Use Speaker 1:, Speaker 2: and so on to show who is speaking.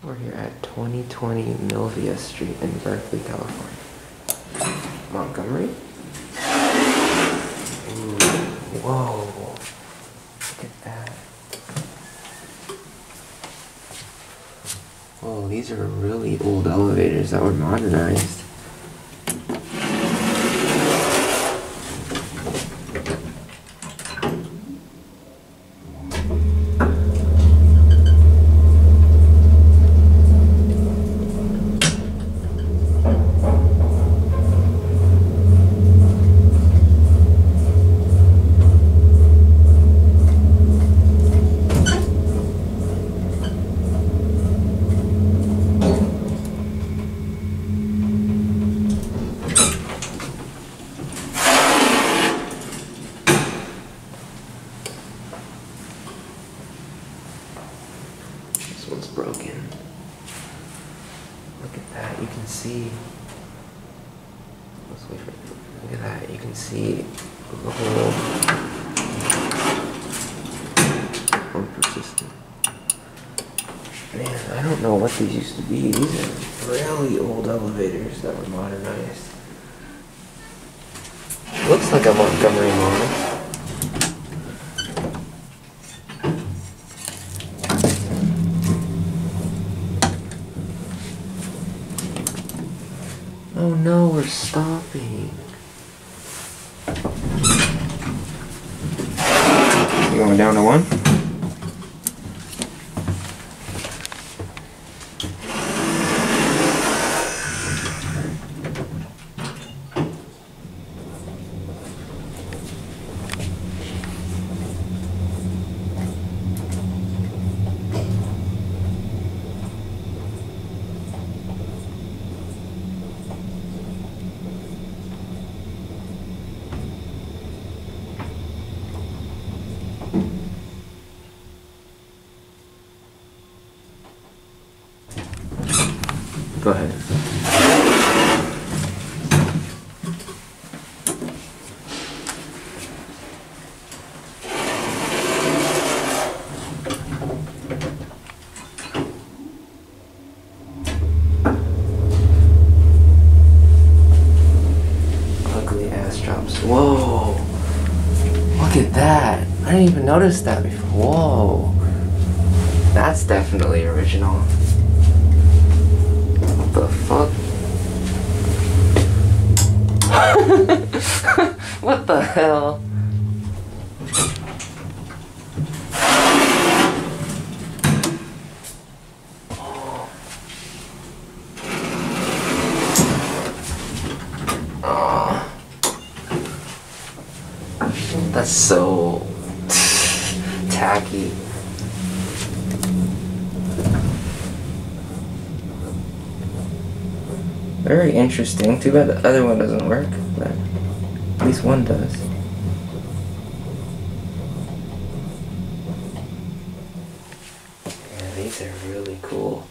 Speaker 1: We're here at 2020 Milvia Street in Berkeley, California. Montgomery? Ooh, whoa. Look at that. Whoa, these are really old elevators that were modernized. This one's broken. Look at that, you can see. Let's wait for it. Look at that, you can see the whole. More persistent. Man, I don't know what these used to be. These are really old elevators that were modernized. Looks like a Montgomery model. Oh no, we're stopping. You going down to 1? Go ahead. Ugly ass drops. Whoa! Look at that! I didn't even notice that before. Whoa! That's definitely original. What the fuck? What the hell? Oh. That's so tacky. Very interesting. Too bad the other one doesn't work, but at least one does. Yeah, these are really cool.